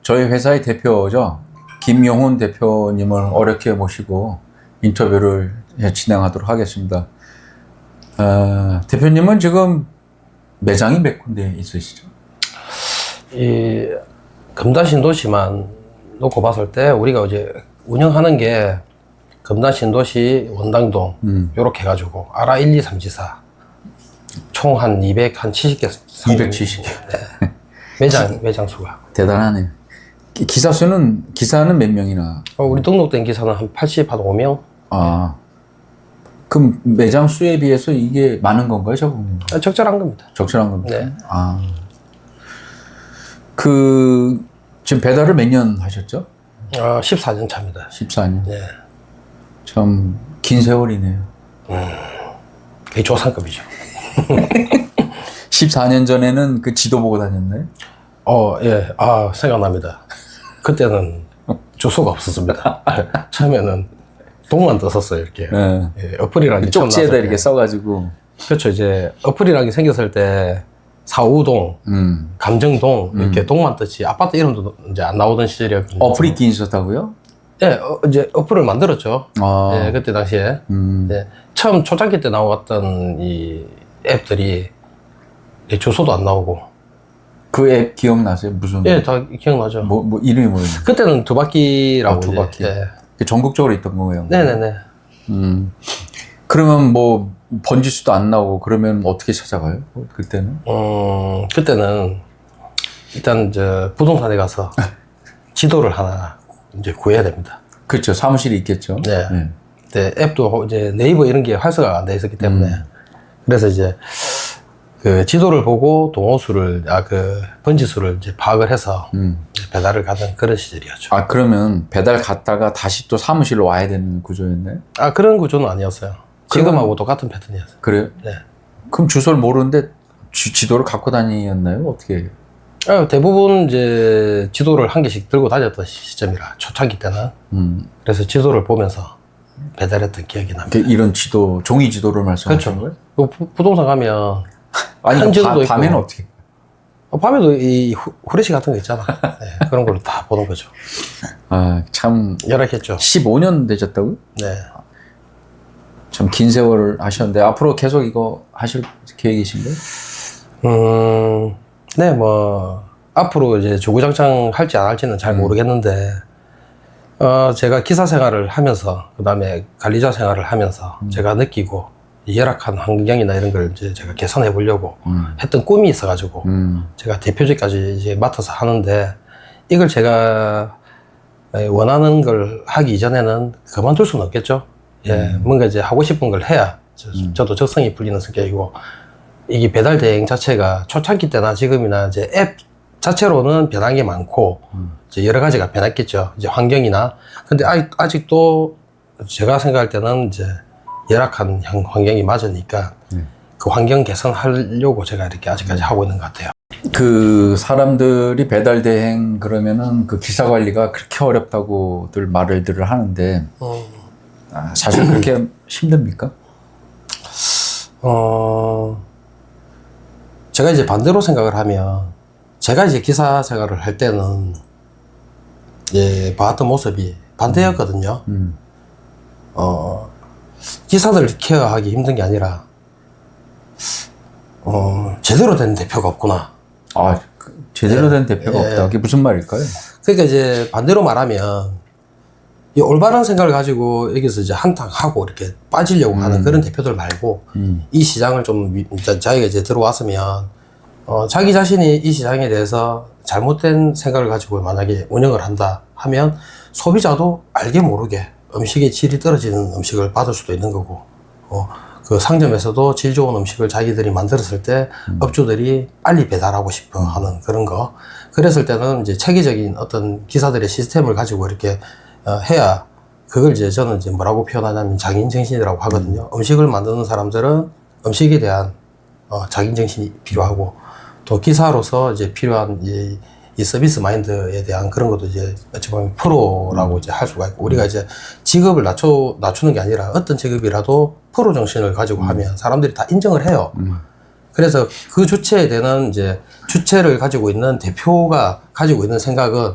저희 회사의 대표죠. 김용훈 대표님을 어렵게 모시고 인터뷰를 진행하도록 하겠습니다. 대표님은 지금 매장이 몇 군데 있으시죠? 이 금단신도시만 놓고 봤을 때 우리가 이제 운영하는 게 금단신도시 원당동 요렇게 해가지고 아라 1, 2, 3, 4 총 한 270개 270개. 네. 매장 수가 대단하네요. 기사는 몇 명이나? 우리 등록된 기사는 한 85명. 아, 그럼 매장 수에 비해서 이게 많은 건가요, 적은 건가요? 적절한 겁니다. 적절한 겁니다. 네. 아, 지금 배달을 몇 년 하셨죠? 14년 차입니다. 14년. 네. 참 긴 세월이네요. 그게 조상급이죠. 14년 전에는 그 지도 보고 다녔나요? 예. 생각납니다. 그때는 주소가 없었습니다. 처음에는 동만 떴었어요, 이렇게. 네. 예, 어플이라는 게 처음 쪽지에다 나왔을 이렇게 때. 써가지고. 그렇죠. 이제 어플이라는 게 생겼을 때 사우동, 감정동 이렇게 동만 떴지 아파트 이름도 이제 안 나오던 시절이었거든요. 어플이 있긴 있었다고요? 예, 이제 어플을 만들었죠. 아. 예, 그때 당시에. 예, 처음 초창기 때 나왔던 이 앱들이 주소도 안 나오고. 그 앱 기억나세요? 무슨? 예, 다 기억나죠. 뭐 이름이 뭐예요? 그때는 두 바퀴라고. 두 바퀴. 예. 전국적으로 있던 거예요? 네네네. 그러면 뭐 번지수도 안 나오고 그러면 어떻게 찾아가요? 그때는? 그때는 일단 부동산에 가서 지도를 하나 이제 구해야 됩니다. 그렇죠. 사무실이 있겠죠. 네. 네, 앱도 이제 네이버 이런 게 활성화가 안 돼 있었기 때문에 그래서 이제 그 지도를 보고 동호수를 번지수를 이제 파악을 해서 이제 배달을 가던 그런 시절이었죠. 아, 그러면 배달 갔다가 다시 또 사무실로 와야 되는 구조였나요? 그런 구조는 아니었어요. 지금하고 똑같은 패턴이었어요. 그래요? 네. 그럼 주소를 모르는데 지도를 갖고 다녔나요? 어떻게? 대부분 이제 지도를 한 개씩 들고 다녔던 시점이라 초창기 때는. 그래서 지도를 보면서 배달했던 기억이 납니다. 이런 지도, 종이 지도를 말씀하시는 그렇죠. 거예요? 부동산 가면 아니, 큰 지도도 밤에는 있고. 어떻게? 밤에도 이 후레쉬 같은 거 있잖아. 네, 그런 걸로 다 보는 거죠. 참. 열악했죠. 15년 되셨다고요? 네. 참 긴 세월을 하셨는데 앞으로 계속 이거 하실 계획이신가요? 네, 뭐 앞으로 이제 주구장창 할지 안 할지는 잘 모르겠는데 제가 기사 생활을 하면서 그다음에 관리자 생활을 하면서 제가 느끼고 열악한 환경이나 이런 걸 이제 제가 개선해 보려고 했던 꿈이 있어가지고 제가 대표직까지 이제 맡아서 하는데 이걸 제가 원하는 걸 하기 이전에는 그만둘 수는 없겠죠. 예, 뭔가 이제 하고 싶은 걸 해야 저도 적성이 풀리는 성격이고 이게 배달 대행 자체가 초창기 때나 지금이나 이제 앱 자체로는 변한 게 많고 이제 여러 가지가 변했겠죠. 이제 환경이나 근데 아직도 제가 생각할 때는 이제 열악한 환경이 맞으니까 그 환경 개선하려고 제가 이렇게 아직까지 하고 있는 것 같아요. 그 사람들이 배달 대행 그러면은 그 기사 관리가 그렇게 어렵다고들 말을들 하는데 사실 그렇게 힘듭니까? 제가 이제 반대로 생각을 하면 제가 이제 기사 생활을 할 때는 예, 봤던 모습이 반대였거든요. 기사들 케어하기 힘든 게 아니라 제대로 된 대표가 없구나. 제대로 된 대표가 없다. 그게 무슨 말일까요? 그러니까 이제 반대로 말하면 이 올바른 생각을 가지고 여기서 이제 한탕하고 이렇게 빠지려고 하는 그런 대표들 말고 이 시장을 좀 자기가 이제 들어왔으면 자기 자신이 이 시장에 대해서 잘못된 생각을 가지고 만약에 운영을 한다 하면 소비자도 알게 모르게 음식의 질이 떨어지는 음식을 받을 수도 있는 거고 그 상점에서도 질 좋은 음식을 자기들이 만들었을 때 업주들이 빨리 배달하고 싶어 하는 그런 거 그랬을 때는 이제 체계적인 어떤 기사들의 시스템을 가지고 이렇게 해야 그걸 이제 저는 이제 뭐라고 표현하냐면 장인정신이라고 하거든요. 음식을 만드는 사람들은 음식에 대한 장인정신이 필요하고 또 기사로서 이제 필요한 이 서비스 마인드에 대한 그런 것도 이제 어찌 보면 프로라고 이제 할 수가 있고 우리가 이제 직업을 낮추는 게 아니라 어떤 직업이라도 프로 정신을 가지고 하면 사람들이 다 인정을 해요. 그래서 그 주체에 대한 이제 주체를 가지고 있는 대표가 가지고 있는 생각은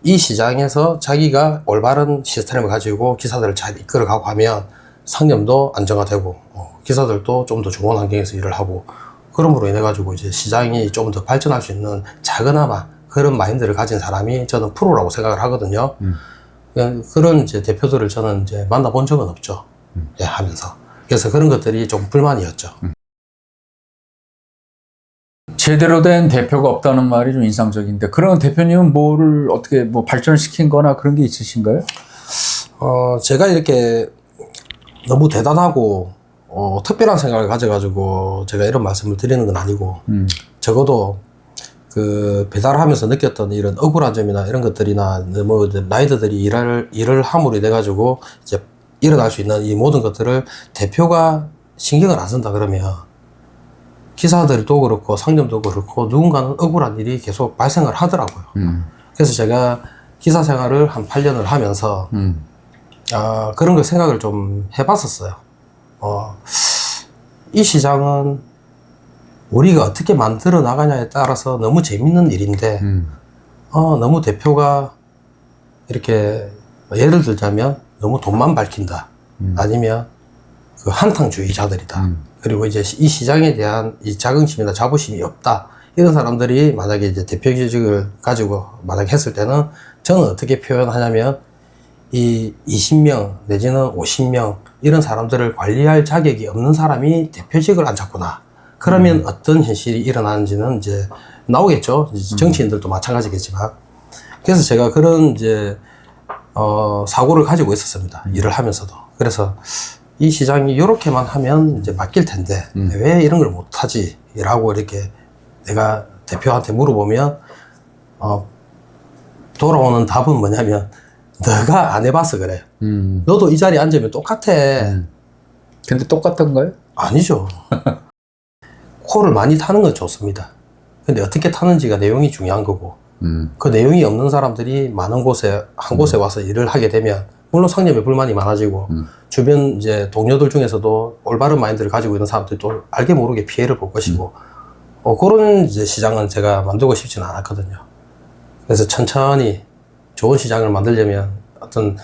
이 시장에서 자기가 올바른 시스템을 가지고 기사들을 잘 이끌어가고 하면 상점도 안정화되고 기사들도 좀 더 좋은 환경에서 일을 하고 그럼으로 인해 가지고 이제 시장이 좀 더 발전할 수 있는 작은아마 그런 마인드를 가진 사람이 저는 프로라고 생각을 하거든요. 그런 이제 대표들을 저는 이제 만나본 적은 없죠. 예, 하면서. 그래서 그런 것들이 좀 불만이었죠. 제대로 된 대표가 없다는 말이 좀 인상적인데, 그런 대표님은 뭐를 어떻게 뭐 발전시킨 거나 그런 게 있으신가요? 제가 이렇게 너무 대단하고, 특별한 생각을 가져가지고 제가 이런 말씀을 드리는 건 아니고, 적어도 그 배달하면서 느꼈던 이런 억울한 점이나 이런 것들이나 뭐 라이더들이 일을 함으로 인해 가지고 이제 일어날 수 있는 이 모든 것들을 대표가 신경을 안 쓴다 그러면 기사들도 그렇고 상점도 그렇고 누군가는 억울한 일이 계속 발생을 하더라고요. 그래서 제가 기사 생활을 한 8년을 하면서 그런 걸 생각을 좀 해봤었어요. 이 시장은 우리가 어떻게 만들어 나가냐에 따라서 너무 재밌는 일인데 너무 대표가 이렇게 예를 들자면 너무 돈만 밝힌다 아니면 그 한탕주의자들이다 그리고 이제 이 시장에 대한 이 자긍심이나 자부심이 없다 이런 사람들이 만약에 이제 대표직을 가지고 만약에 했을 때는 저는 어떻게 표현하냐면 이 20명 내지는 50명 이런 사람들을 관리할 자격이 없는 사람이 대표직을 앉았구나. 그러면 어떤 현실이 일어나는지는 이제 나오겠죠. 정치인들도 마찬가지겠지만. 그래서 제가 그런 이제, 사고를 가지고 있었습니다. 일을 하면서도. 그래서 이 시장이 이렇게만 하면 이제 맡길 텐데, 왜 이런 걸 못하지? 라고 이렇게 내가 대표한테 물어보면, 돌아오는 답은 뭐냐면, 너가 안 해봐서 그래. 너도 이 자리에 앉으면 똑같아. 근데 똑같던가요? 아니죠. 코를 많이 타는 건 좋습니다. 근데 어떻게 타는지가 내용이 중요한 거고, 그 내용이 없는 사람들이 많은 곳에, 한 곳에 와서 일을 하게 되면, 물론 상점에 불만이 많아지고, 주변 이제 동료들 중에서도 올바른 마인드를 가지고 있는 사람들이 또 알게 모르게 피해를 볼 것이고, 그런 이제 시장은 제가 만들고 싶지는 않았거든요. 그래서 천천히 좋은 시장을 만들려면 어떤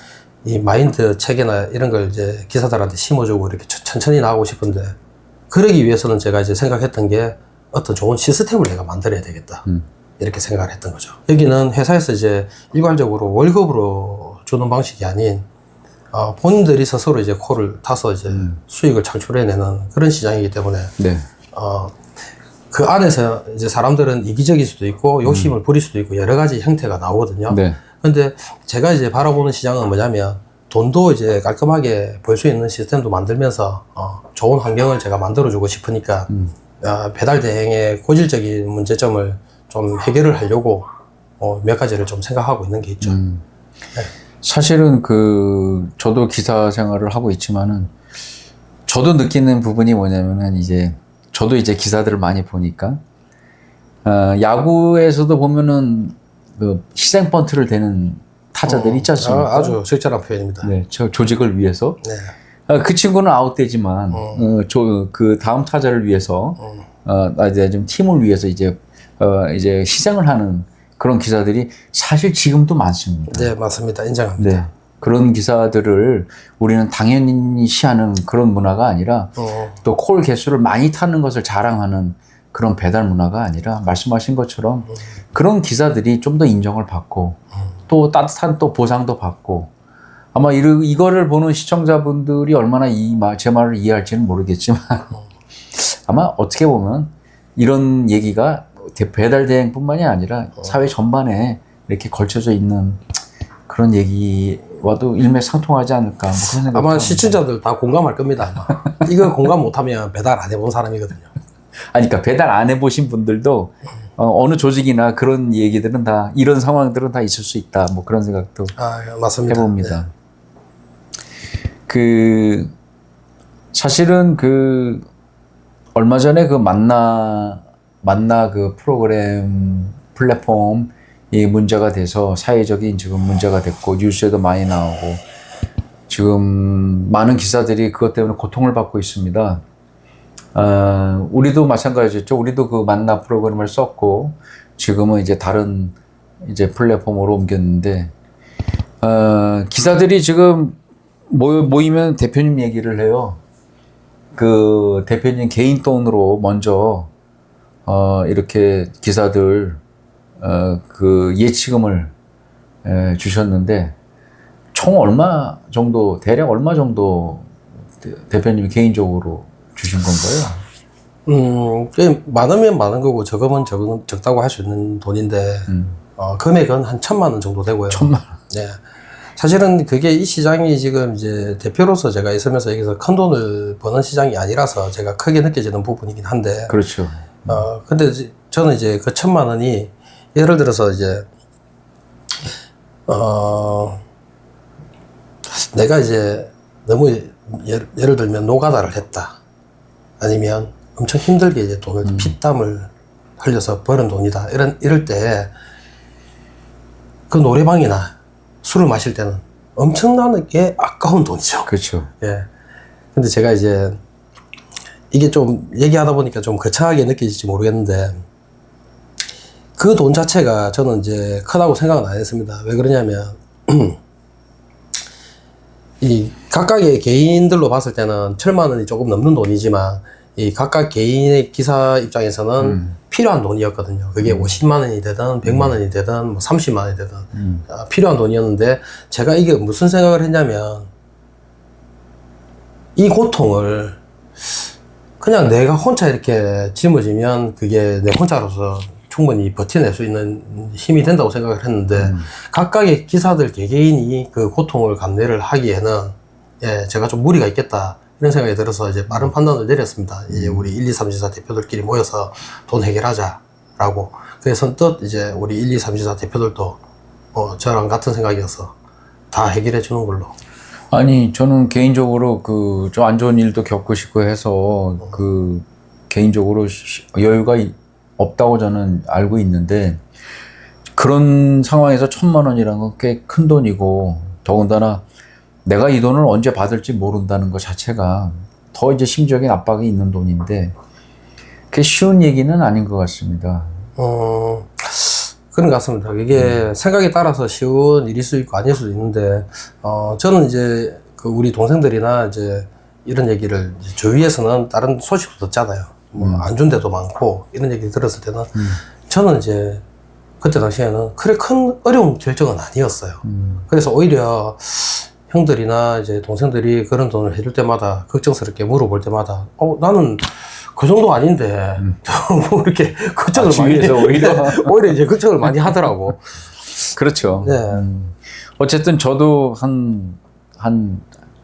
이 마인드 체계나 이런 걸 이제 기사들한테 심어주고 이렇게 천천히 나가고 싶은데, 그러기 위해서는 제가 이제 생각했던 게 어떤 좋은 시스템을 내가 만들어야 되겠다. 이렇게 생각을 했던 거죠. 여기는 회사에서 이제 일괄적으로 월급으로 주는 방식이 아닌, 본인들이 스스로 이제 코를 타서 이제 수익을 창출해내는 그런 시장이기 때문에, 네. 그 안에서 이제 사람들은 이기적일 수도 있고 욕심을 부릴 수도 있고 여러 가지 형태가 나오거든요. 네. 근데 제가 이제 바라보는 시장은 뭐냐면 돈도 이제 깔끔하게 벌 수 있는 시스템도 만들면서 좋은 환경을 제가 만들어주고 싶으니까 배달 대행의 고질적인 문제점을 좀 해결을 하려고 몇 가지를 좀 생각하고 있는 게 있죠. 네. 사실은 저도 기사 생활을 하고 있지만은 저도 느끼는 부분이 뭐냐면은 저도 이제 기사들을 많이 보니까 야구에서도 보면은 그 희생 번트를 대는 타자들이 있지 않습니까? 아주 적절한 표현입니다. 네, 저 조직을 위해서. 네. 그 친구는 아웃되지만 그 다음 타자를 위해서 이제 좀 팀을 위해서 이제 희생을 하는 그런 기사들이 사실 지금도 많습니다. 네, 맞습니다. 인정합니다. 네. 그런 기사들을 우리는 당연히 시하는 그런 문화가 아니라 또 콜 개수를 많이 타는 것을 자랑하는 그런 배달 문화가 아니라 말씀하신 것처럼 그런 기사들이 좀 더 인정을 받고 또 따뜻한 또 보상도 받고 아마 이거를 보는 시청자분들이 얼마나 제 말을 이해할지는 모르겠지만 아마 어떻게 보면 이런 얘기가 배달 대행뿐만이 아니라 사회 전반에 이렇게 걸쳐져 있는 그런 얘기와도 일맥상통하지 않을까 뭐 그런 생각. 아마 시청자들 다 공감할 겁니다. 아마. 이거 공감 못하면 배달 안 해본 사람이거든요. 아니, 그러니까 배달 안 해보신 분들도 어느 조직이나 그런 얘기들은 다 이런 상황들은 다 있을 수 있다. 뭐 그런 생각도 맞습니다. 해봅니다. 네. 사실은 얼마 전에 만나 그 프로그램 플랫폼 이 문제가 돼서 사회적인 지금 문제가 됐고 뉴스에도 많이 나오고 지금 많은 기사들이 그것 때문에 고통을 받고 있습니다. 우리도 마찬가지였죠. 우리도 그 만나 프로그램을 썼고 지금은 이제 다른 이제 플랫폼으로 옮겼는데, 기사들이 지금 모이면 대표님 얘기를 해요. 그 대표님 개인 돈으로 먼저 이렇게 기사들 그 예치금을 주셨는데 총 얼마 정도, 대략 얼마 정도 대표님이 개인적으로 주신 건가요? 꽤 많으면 많은 거고 적으면 적다고 할 수 있는 돈인데 금액은 한 1,000만 원 정도 되고요. 1,000만 원. 네. 사실은 그게 이 시장이 지금 이제 대표로서 제가 있으면서 여기서 큰 돈을 버는 시장이 아니라서 제가 크게 느껴지는 부분이긴 한데. 그렇죠. 근데 저는 이제 그 1,000만 원이 예를 들어서 이제, 내가 이제 너무 예를 들면 노가다를 했다. 아니면 엄청 힘들게 이제 돈을 피땀을 흘려서 버는 돈이다. 이럴 때 그 노래방이나 술을 마실 때는 엄청나게 아까운 돈이죠. 그렇죠. 예. 근데 제가 이제 이게 좀 얘기하다 보니까 좀 거창하게 느껴질지 모르겠는데 그 돈 자체가 저는 이제 크다고 생각은 안 했습니다. 왜 그러냐면 이 각각의 개인들로 봤을 때는 1,000만 원이 조금 넘는 돈이지만 이 각각 개인의 기사 입장에서는 필요한 돈이었거든요. 그게 50만 원이 되든 100만 원이 되든 뭐 30만 원이 되든 필요한 돈이었는데 제가 이게 무슨 생각을 했냐면 이 고통을 그냥 내가 혼자 이렇게 짊어지면 그게 내 혼자로서 충분히 버텨낼 수 있는 힘이 된다고 생각을 했는데 각각의 기사들 개개인이 그 고통을 감내를 하기에는 예, 제가 좀 무리가 있겠다 이런 생각이 들어서 이제 빠른 판단을 내렸습니다. 이제 우리 1, 2, 3, 4 대표들끼리 모여서 돈 해결하자라고. 그래서 선뜻 이제 우리 1, 2, 3, 4 대표들도 저랑 같은 생각이어서 다 해결해 주는 걸로. 아니, 저는 개인적으로 그 좀 안 좋은 일도 겪으시고 해서 그 개인적으로 여유가 없다고 저는 알고 있는데 그런 상황에서 1,000만 원이라는 건 꽤 큰 돈이고 더군다나 내가 이 돈을 언제 받을지 모른다는 것 자체가 더 이제 심적인 압박이 있는 돈인데 그게 쉬운 얘기는 아닌 것 같습니다. 그런 것 같습니다. 이게 생각에 따라서 쉬운 일일 수 있고 아닐 수도 있는데, 저는 이제 그 우리 동생들이나 이제 이런 얘기를 이제 주위에서는 다른 소식도 듣잖아요. 뭐 안 좋은 데도 많고 이런 얘기 들었을 때는 저는 이제 그때 당시에는 그래 큰 어려운 결정은 아니었어요. 그래서 오히려 형들이나 이제 동생들이 그런 돈을 해줄 때마다 걱정스럽게 물어볼 때마다 나는 그 정도 아닌데 뭐 이렇게 걱정을 많이 주위에서 오히려 이제 걱정을 많이 하더라고. 그렇죠. 네. 어쨌든 저도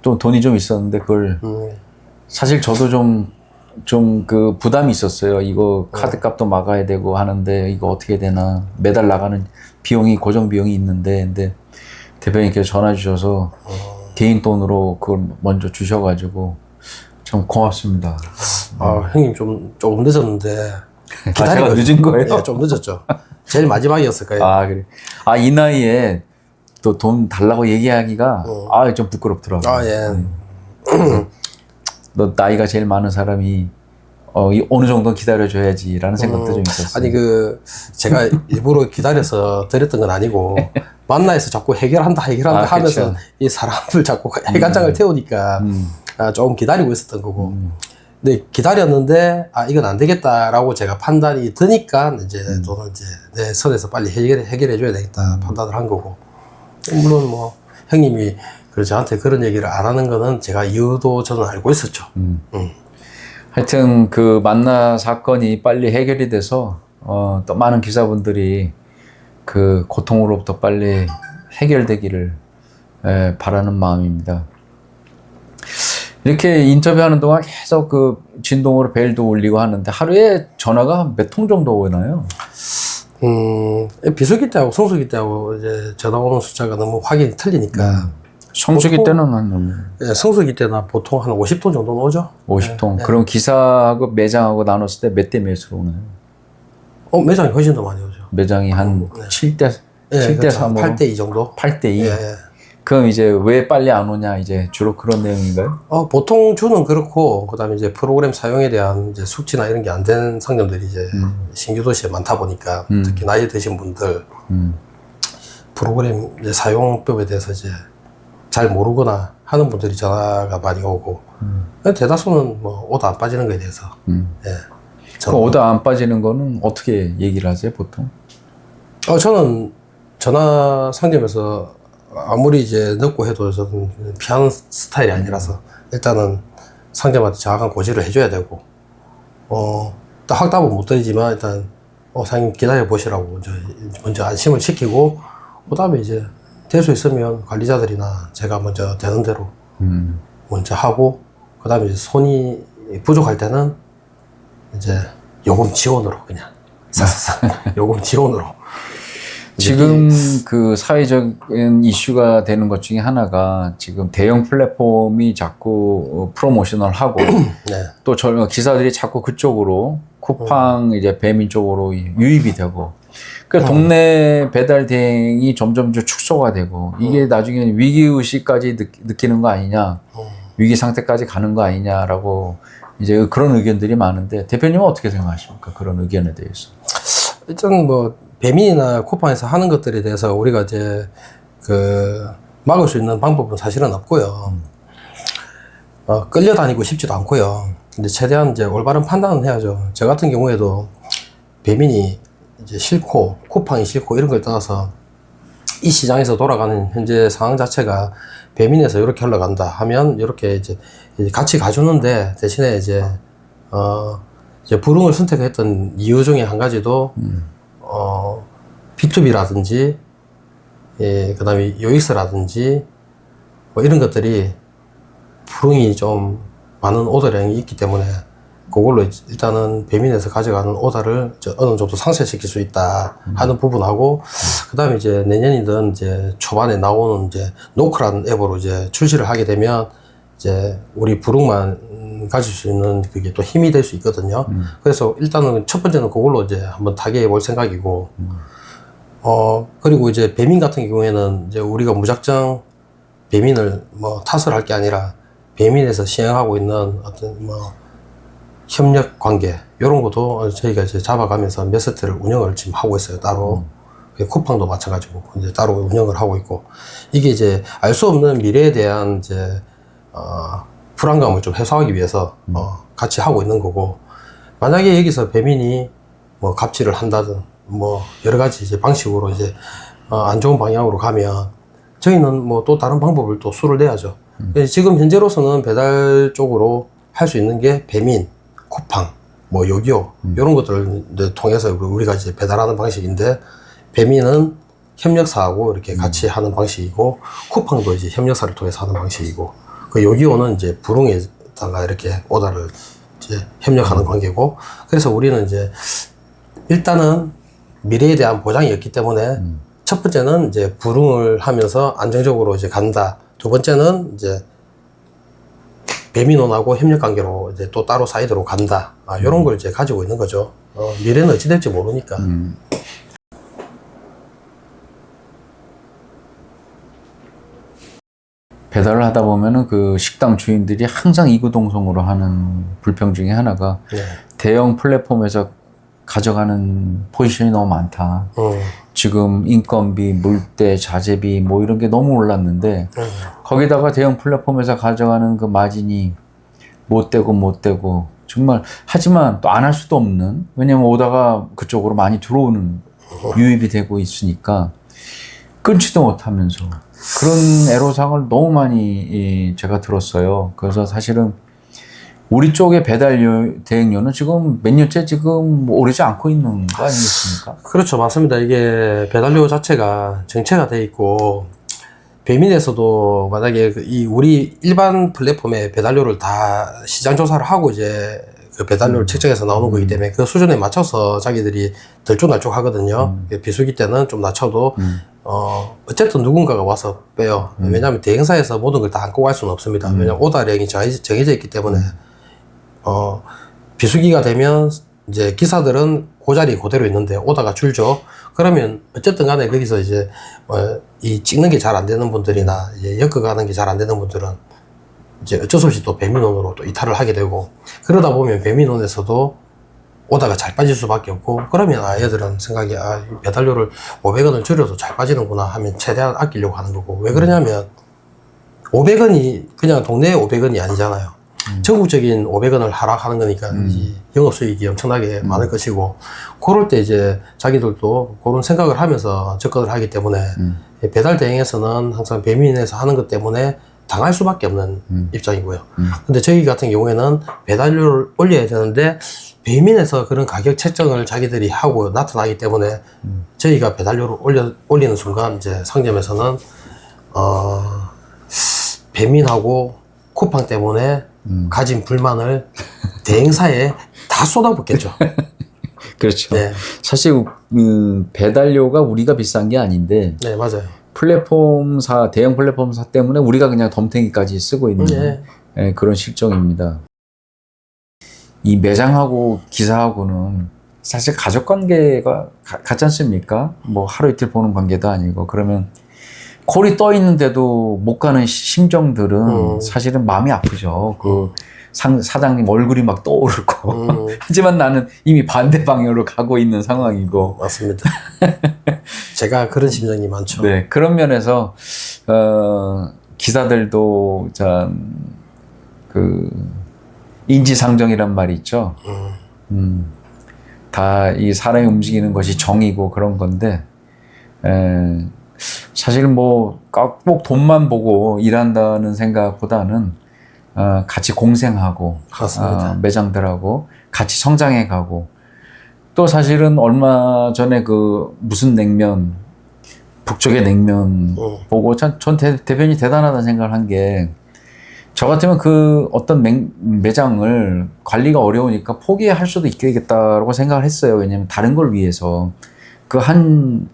좀 돈이 좀 있었는데 그걸 사실 저도 좀 그 부담이 있었어요. 이거 카드 값도 막아야 되고 하는데 이거 어떻게 되나 매달 나가는 비용이 고정 비용이 있는데 근데 대표님께서 전화 주셔서 개인 돈으로 그걸 먼저 주셔가지고 참 고맙습니다. 형님 조금 늦었는데 제가 늦은 거예요? 네, 좀 늦었죠. 제일 마지막이었을 거예요. 그래. 이 나이에 또 돈 달라고 얘기하기가 좀 부끄럽더라고요. 예. 너 나이가 제일 많은 사람이 어느 정도 기다려줘야지라는 생각도 좀 있었어요. 아니 제가 일부러 기다려서 드렸던 건 아니고 만나서 자꾸 해결한다 하면서 그쵸. 이 사람을 자꾸 해간장을 태우니까 조금 기다리고 있었던 거고. 근데 기다렸는데 이건 안 되겠다라고 제가 판단이 드니까 이제 돈을 이제 내 선에서 빨리 해결해 줘야 되겠다 판단을 한 거고. 물론 뭐 형님이 저한테 그런 얘기를 안 하는 거는 제가 이유도 저는 알고 있었죠. 하여튼 그 만나 사건이 빨리 해결이 돼서 또 많은 기사분들이 그 고통으로부터 빨리 해결되기를 바라는 마음입니다. 이렇게 인터뷰하는 동안 계속 그 진동으로 벨도 울리고 하는데 하루에 전화가 몇 통 정도 오나요? 비수기 때하고 성수기 때하고 이제 전화 오는 숫자가 너무 확연히 틀리니까. 성수기 때는 한 성수기 때나 보통 한 50톤 정도는 오죠. 50통. 네. 그럼 기사하고 매장하고 나눴을 때 몇 대 몇으로 오나요? 매장이 훨씬 더 많이 오죠. 매장이 한 네. 7대 예, 7대 그렇죠. 3으로 8대 2 정도. 8대 2. 예, 예. 그럼 이제 왜 빨리 안 오냐 이제 주로 그런 내용인가요? 보통 주는 그렇고, 그 다음에 이제 프로그램 사용에 대한 이제 숙지나 이런 게 안 된 상점들이 이제 신규 도시에 많다 보니까, 특히 나이 드신 분들, 프로그램 이제 사용법에 대해서 이제 잘 모르거나 하는 분들이 전화가 많이 오고, 대다수는 뭐 오다 안 빠지는 거에 대해서. 예. 그 오다 안 빠지는 거는 어떻게 얘기를 하세요, 보통? 저는 전화 상점에서 아무리 이제 늦고 해도 저는 피하는 스타일이 아니라서 일단은 상점한테 정확한 고지를 해줘야 되고, 딱 확답은 못 드리지만 일단, 사장님 기다려 보시라고 먼저 안심을 시키고, 그 다음에 이제 될 수 있으면 관리자들이나 제가 먼저 되는 대로 먼저 하고, 그 다음에 이제 손이 부족할 때는 이제 요금 지원으로 그냥 요금 지원으로. 지금 그 사회적인 이슈가 되는 것 중에 하나가 지금 대형 플랫폼이 자꾸 프로모션을 하고 네. 또 기사들이 자꾸 그쪽으로 쿠팡 이제 배민 쪽으로 유입이 되고 그 동네 배달 대행이 점점 축소가 되고 이게 나중에 위기의식까지 느끼는 거 아니냐 위기 상태까지 가는 거 아니냐라고 이제 그런 의견들이 많은데 대표님은 어떻게 생각하십니까? 그런 의견에 대해서. 일단 뭐 배민이나 쿠팡에서 하는 것들에 대해서 우리가 이제 막을 수 있는 방법은 사실은 없고요. 끌려다니고 싶지도 않고요. 근데 최대한 이제 올바른 판단은 해야죠. 저 같은 경우에도 배민이 이제 싫고 쿠팡이 싫고 이런 걸 떠나서 이 시장에서 돌아가는 현재 상황 자체가 배민에서 이렇게 흘러간다 하면 이렇게 이제 같이 가주는데 대신에 이제 부릉을 선택했던 이유 중에 한 가지도 B2B라든지 그 다음에 UX라든지 뭐 이런 것들이 부릉이 좀 많은 오더량이 있기 때문에 그걸로 일단은 배민에서 가져가는 오더를 어느 정도 상쇄시킬 수 있다 하는 부분하고 그 다음에 이제 내년이든 이제 초반에 나오는 이제 노크라는 앱으로 이제 출시를 하게 되면 이제 우리 부릉만 가질 수 있는 그게 또 힘이 될 수 있거든요. 그래서 일단은 첫 번째는 그걸로 이제 한번 타개해 볼 생각이고, 그리고 이제 배민 같은 경우에는 이제 우리가 무작정 배민을 뭐 탓을 할 게 아니라 배민에서 시행하고 있는 어떤 뭐 협력 관계 이런 것도 저희가 이제 잡아가면서 몇 세트를 운영을 지금 하고 있어요, 따로. 쿠팡도 마찬가지고 이제 따로 운영을 하고 있고 이게 이제 알 수 없는 미래에 대한 이제 불안감을 좀 해소하기 위해서 같이 하고 있는 거고 만약에 여기서 배민이 뭐 갑질을 한다든 뭐 여러 가지 이제 방식으로 이제 안 좋은 방향으로 가면 저희는 뭐 또 다른 방법을 또 수를 내야죠. 지금 현재로서는 배달 쪽으로 할 수 있는 게 배민, 쿠팡, 뭐 요기요 이런 것들을 이제 통해서 우리가 이제 배달하는 방식인데 배민은 협력사하고 이렇게 같이 하는 방식이고 쿠팡도 이제 협력사를 통해서 하는 방식이고 그 요기요는 이제 부릉에다가 이렇게 오다를 이제 협력하는 관계고 그래서 우리는 이제 일단은 미래에 대한 보장이 없기 때문에 첫 번째는 이제 부릉을 하면서 안정적으로 이제 간다. 두 번째는 이제 배민원하고 협력 관계로 이제 또 따로 사이드로 간다. 이런 걸 이제 가지고 있는 거죠. 미래는 어찌 될지 모르니까. 배달을 하다 보면은 그 식당 주인들이 항상 이구동성으로 하는 불평 중에 하나가 네. 대형 플랫폼에서 가져가는 포지션이 너무 많다. 지금 인건비, 물때, 자재비 뭐 이런 게 너무 올랐는데 거기다가 대형 플랫폼에서 가져가는 그 마진이 못 되고 정말 하지만 또 안 할 수도 없는 왜냐면 오다가 그쪽으로 많이 들어오는 유입이 되고 있으니까 끊지도 못하면서 그런 애로사항을 너무 많이 제가 들었어요. 그래서 사실은 우리 쪽의 배달 대행료는 지금 몇 년째 지금 오르지 않고 있는 거 아니겠습니까? 그렇죠. 맞습니다. 이게 배달료 자체가 정체가 돼 있고, 배민에서도 만약에 이 우리 일반 플랫폼의 배달료를 다 시장 조사를 하고 이제 그 배달료를 책정해서 나오는 거기 때문에 그 수준에 맞춰서 자기들이 들쭉날쭉 하거든요. 비수기 때는 좀 낮춰도, 어쨌든 누군가가 와서 빼요. 왜냐하면 대행사에서 모든 걸 다 안고 갈 수는 없습니다. 왜냐하면 오다량이 정해져 있기 때문에. 비수기가 되면 이제 기사들은 그 자리 그대로 있는데 오다가 줄죠. 그러면 어쨌든 간에 거기서 이제 이 찍는 게 잘 안 되는 분들이나 이제 엮어가는 게 잘 안 되는 분들은 이제 어쩔 수 없이 또 배민원으로 또 이탈을 하게 되고, 그러다 보면 배민원에서도 오다가 잘 빠질 수밖에 없고, 그러면 얘들은 생각이 이 배달료를 500원을 줄여도 잘 빠지는구나 하면 최대한 아끼려고 하는 거고. 왜 그러냐면 500원이 그냥 동네 500원이 아니잖아요. 전국적인 500원을 하락하는 거니까 이 영업수익이 엄청나게 많을 것이고, 그럴 때 이제 자기들도 그런 생각을 하면서 접근을 하기 때문에 배달 대행에서는 항상 배민에서 하는 것 때문에 당할 수밖에 없는 입장이고요. 근데 저희 같은 경우에는 배달료를 올려야 되는데 배민에서 그런 가격 책정을 자기들이 하고 나타나기 때문에 저희가 배달료를 올리는 순간 이제 상점에서는 배민하고 쿠팡 때문에 가진 불만을 대행사에 다 쏟아붓겠죠. 그렇죠. 네. 사실 배달료가 우리가 비싼 게 아닌데 네, 맞아요. 플랫폼사, 대형 플랫폼사 때문에 우리가 그냥 덤탱이까지 쓰고 있는 네. 그런 실정입니다. 이 매장하고 기사하고는 사실 가족 관계가 같지 않습니까? 뭐 하루 이틀 보는 관계도 아니고. 그러면 콜이 떠 있는데도 못 가는 심정들은 사실은 마음이 아프죠. 그 사장님 얼굴이 막 떠오르고. 하지만 나는 이미 반대 방향으로 가고 있는 상황이고. 맞습니다. 제가 그런 심정이 많죠. 네, 그런 면에서 기사들도 인지상정이란 말이 있죠. 다 이 사람이 움직이는 것이 정이고 그런 건데, 사실 뭐 꼭 돈만 보고 일한다는 생각보다는 같이 공생하고, 매장들하고 같이 성장해 가고, 또 사실은 얼마 전에 무슨 냉면, 북쪽의 냉면 보고 전 대변이 대단하다는 생각을 한 게, 저 같으면 어떤 매장을 관리가 어려우니까 포기할 수도 있겠다라고 생각을 했어요. 왜냐면 다른 걸 위해서. 한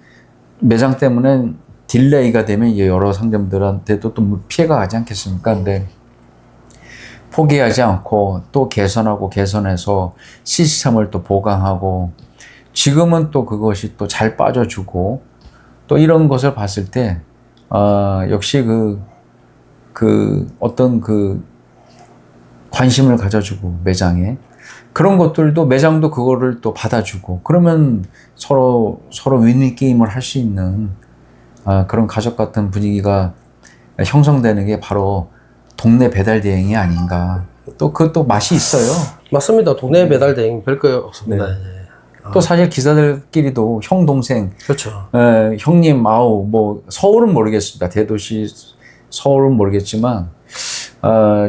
매장 때문에 딜레이가 되면 여러 상점들한테도 또 피해가 가지 않겠습니까? 근데 포기하지 않고 또 개선해서 시스템을 또 보강하고, 지금은 또 그것이 또 잘 빠져주고, 또 이런 것을 봤을 때, 역시 어떤 관심을 가져주고, 매장에. 그런 것들도 매장도 그거를 또 받아주고, 그러면 서로 윈윈 게임을 할 수 있는 그런 가족 같은 분위기가 형성되는 게 바로 동네 배달 대행이 아닌가. 또 그것도 맛이 있어요. 맞습니다. 동네 배달 대행 별거 없습니다. 네. 또 사실 기사들끼리도 형, 동생. 그렇죠. 형님, 뭐, 서울은 모르겠습니다. 대도시 서울은 모르겠지만,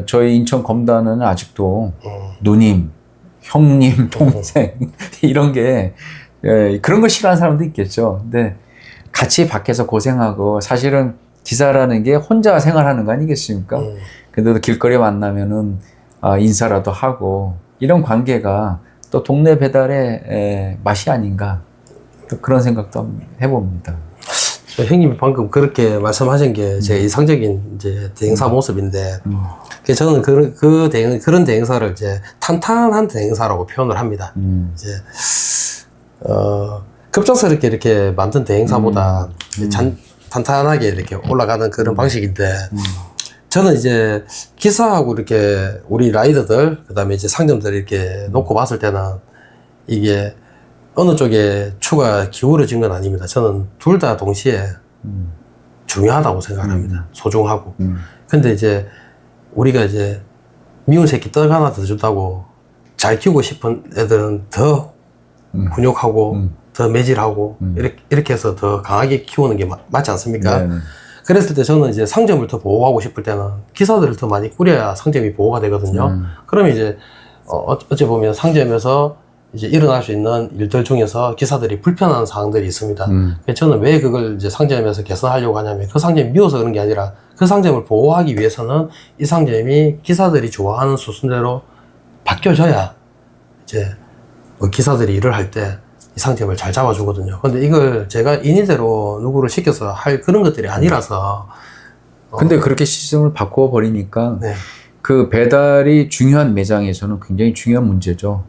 저희 인천 검단은 아직도 누님, 형님, 동생, 이런 게, 그런 걸 싫어하는 사람도 있겠죠. 근데 같이 밖에서 고생하고, 사실은 기사라는 게 혼자 생활하는 거 아니겠습니까? 근데도 길거리에 만나면은, 인사라도 하고, 이런 관계가 또 동네 배달의 맛이 아닌가. 또 그런 생각도 해봅니다. 형님이 방금 그렇게 말씀하신 게 제 이상적인 이제 대행사 모습인데, 저는 그런 대행사를 이제 탄탄한 대행사라고 표현을 합니다. 이제, 급작스럽게 이렇게 만든 대행사보다 탄탄하게 이렇게 올라가는 그런 방식인데, 저는 이제 기사하고 이렇게 우리 라이더들, 그 다음에 이제 상점들 이렇게 놓고 봤을 때는 이게 어느 쪽에 추가 기울어진 건 아닙니다. 저는 둘 다 동시에 중요하다고 생각합니다. 소중하고. 근데 이제 우리가 이제 미운 새끼 떡 하나 더 준다고 잘 키우고 싶은 애들은 더 훈육하고 더 매질하고 이렇게 해서 더 강하게 키우는 게 맞지 않습니까? 네네. 그랬을 때 저는 이제 상점을 더 보호하고 싶을 때는 기사들을 더 많이 꾸려야 상점이 보호가 되거든요. 그러면 이제 어찌 보면 상점에서 이제 일어날 수 있는 일들 중에서 기사들이 불편한 사항들이 있습니다. 그래서 저는 왜 그걸 이제 상점에서 개선하려고 하냐면, 그 상점이 미워서 그런 게 아니라 그 상점을 보호하기 위해서는 이 상점이 기사들이 좋아하는 수순대로 바뀌어져야 이제 기사들이 일을 할 때 이 상점을 잘 잡아주거든요. 근데 이걸 제가 인위대로 누구를 시켜서 할 그런 것들이 아니라서. 근데 그렇게 시스템을 바꿔버리니까 네. 그 배달이 중요한 매장에서는 굉장히 중요한 문제죠.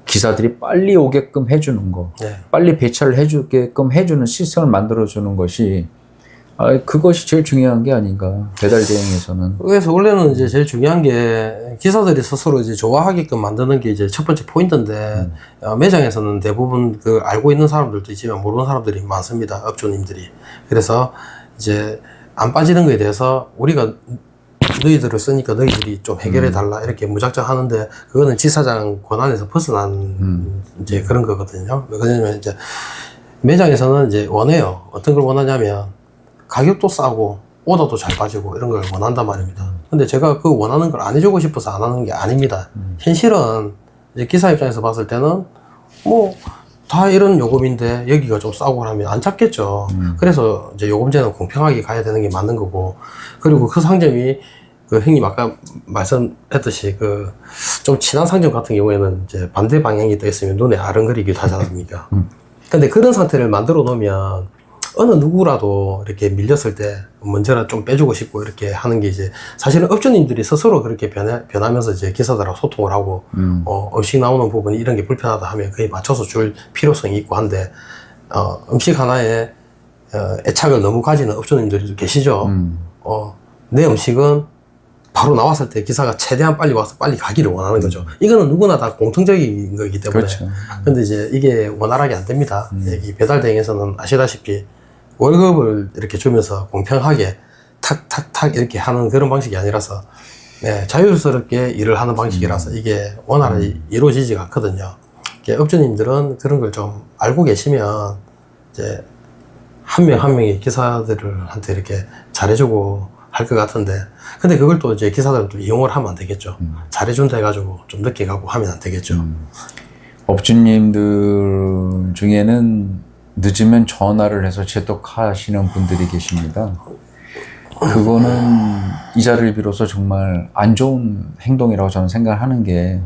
기사들이 빨리 오게끔 해주는 거, 네. 빨리 배차를 해주게끔 해주는 시스템을 만들어주는 것이 그것이 제일 중요한 게 아닌가, 배달 대행에서는. 그래서 원래는 이제 제일 중요한 게 기사들이 스스로 이제 좋아하게끔 만드는 게 이제 첫 번째 포인트인데 매장에서는 대부분 그 알고 있는 사람들도 있지만 모르는 사람들이 많습니다. 업주님들이. 그래서 이제 안 빠지는 거에 대해서 우리가 너희들을 쓰니까 너희들이 좀 해결해 달라 이렇게 무작정 하는데 그거는 지사장 권한에서 벗어난 이제 그런 거거든요. 왜냐면 이제 매장에서는 이제 원해요. 어떤 걸 원하냐면 가격도 싸고 오더도 잘 빠지고 이런 걸 원한단 말입니다. 근데 제가 그 원하는 걸 안 해주고 싶어서 안 하는 게 아닙니다. 현실은 이제 기사 입장에서 봤을 때는 뭐 다 이런 요금인데 여기가 좀 싸고 하면 안 잡겠죠. 그래서 이제 요금제는 공평하게 가야 되는 게 맞는 거고, 그리고 그 상점이 그 형님 아까 말씀했듯이 그 좀 친한 상점 같은 경우에는 이제 반대 방향이 떠 있으면 눈에 아른거리기도 하지 않습니까? 근데 그런 상태를 만들어 놓으면 어느 누구라도 이렇게 밀렸을 때 먼저라 좀 빼주고 싶고 이렇게 하는 게 이제 사실은 업주님들이 스스로 그렇게 변하면서 이제 기사들하고 소통을 하고 음식 나오는 부분이 이런 게 불편하다 하면 그에 맞춰서 줄 필요성이 있고 한데 음식 하나에 애착을 너무 가지는 업주님들이 계시죠. 내 음식은 바로 나왔을 때 기사가 최대한 빨리 와서 빨리 가기를 원하는 거죠. 이거는 누구나 다 공통적인 거기 때문에. 그렇죠. 근데 이제 이게 원활하게 안 됩니다. 이 배달 대행에서는 아시다시피 월급을 이렇게 주면서 공평하게 탁탁탁 이렇게 하는 그런 방식이 아니라서 네, 자유스럽게 일을 하는 방식이라서 이게 원활하게 이루어지지가 않거든요. 업주님들은 그런 걸 좀 알고 계시면 이제 한 명 한 명이 기사들한테 이렇게 잘해주고 할 것 같은데, 근데 그걸 또 이제 기사들은 또 이용을 하면 안 되겠죠. 잘해준다 해가지고 좀 늦게 가고 하면 안 되겠죠. 업주님들 중에는 늦으면 전화를 해서 재촉하시는 분들이 계십니다. 그거는 이 자리를 빌어서 정말 안 좋은 행동이라고 저는 생각하는 게,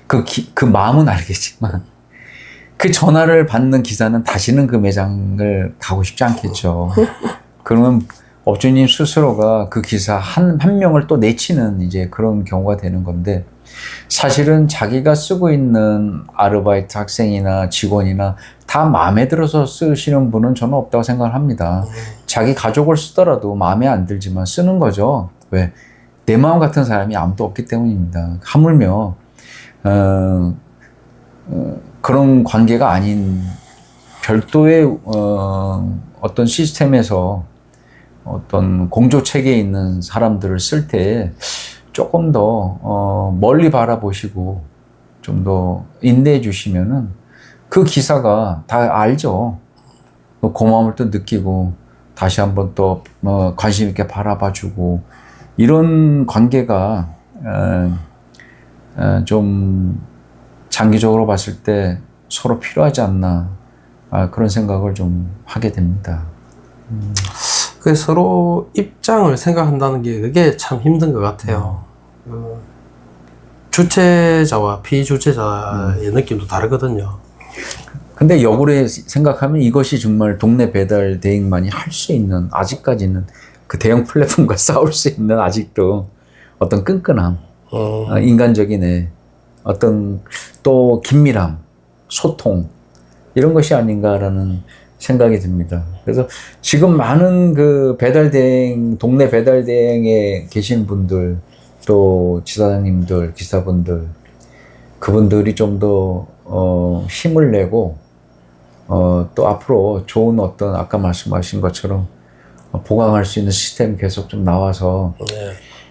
그 마음은 알겠지만, 그 전화를 받는 기사는 다시는 그 매장을 가고 싶지 않겠죠. 그러면 업주님 스스로가 그 기사 한 명을 또 내치는 이제 그런 경우가 되는 건데, 사실은 자기가 쓰고 있는 아르바이트 학생이나 직원이나 다 마음에 들어서 쓰시는 분은 저는 없다고 생각을 합니다. 자기 가족을 쓰더라도 마음에 안 들지만 쓰는 거죠. 왜? 내 마음 같은 사람이 아무도 없기 때문입니다. 하물며 그런 관계가 아닌 별도의 어떤 시스템에서 어떤 공조 체계에 있는 사람들을 쓸 때 조금 더 멀리 바라보시고 좀 더 인내해 주시면은 그 기사가 다 알죠. 고마움을 또 느끼고 다시 한번 또 관심 있게 바라봐주고 이런 관계가 좀 장기적으로 봤을 때 서로 필요하지 않나 그런 생각을 좀 하게 됩니다. 그 서로 입장을 생각한다는 게 그게 참 힘든 것 같아요. 주체자와 피주체자의 느낌도 다르거든요. 근데 역으로 생각하면 이것이 정말 동네 배달 대행만이 할 수 있는, 아직까지는 그 대형 플랫폼과 싸울 수 있는 아직도 어떤 끈끈함, 인간적인 어떤 또 긴밀함, 소통 이런 것이 아닌가라는 생각이 듭니다. 그래서 지금 많은 그 배달 대행, 동네 배달 대행에 계신 분들, 또 지사장님들, 기사분들, 그분들이 좀 더 힘을 내고 또 앞으로 좋은 어떤 아까 말씀하신 것처럼 보강할 수 있는 시스템이 계속 좀 나와서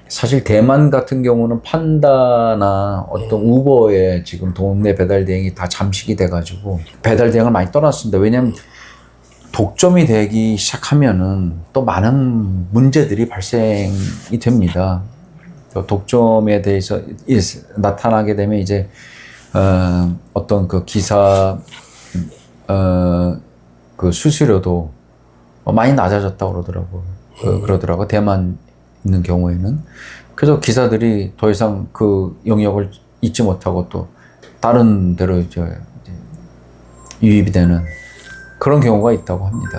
사실 대만 같은 경우는 판다나 어떤 우버에 지금 동네 배달 대행이 다 잠식이 돼가지고 배달 대행을 많이 떠났습니다. 왜냐하면 독점이 되기 시작하면은 또 많은 문제들이 발생이 됩니다. 독점에 대해서 나타나게 되면 이제 어떤 그 기사 그 수수료도 많이 낮아졌다고 그러더라고. 그러더라고. 대만 있는 경우에는. 그래서 기사들이 더 이상 그 영역을 잊지 못하고 또 다른 데로 이제 유입이 되는 그런 경우가 있다고 합니다.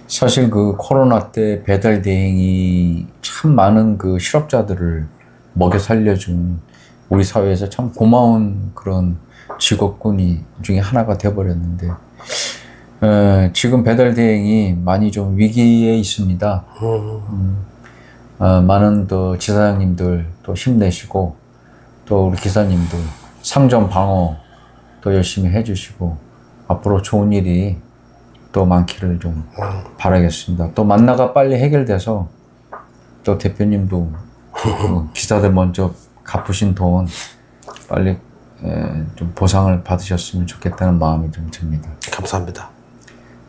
사실 그 코로나 때 배달 대행이 참 많은 그 실업자들을 먹여 살려준 우리 사회에서 참 고마운 그런 직업군이 중에 하나가 돼버렸는데 지금 배달 대행이 많이 좀 위기에 있습니다. 많은 또 지사장님들 또 힘내시고 또 우리 기사님들 상점 방어 또 열심히 해주시고 앞으로 좋은 일이 또 많기를 좀 바라겠습니다. 또 만나가 빨리 해결돼서 또 대표님도 그 기사들 먼저 갚으신 돈 빨리 좀 보상을 받으셨으면 좋겠다는 마음이 좀 듭니다. 감사합니다.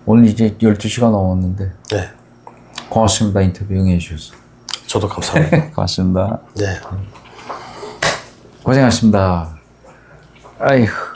오늘 이제 12시가 넘었는데 네. 고맙습니다. 인터뷰 응해 주셔서. 저도 감사합니다. 고맙습니다. 네. 고생하셨습니다. 아이고.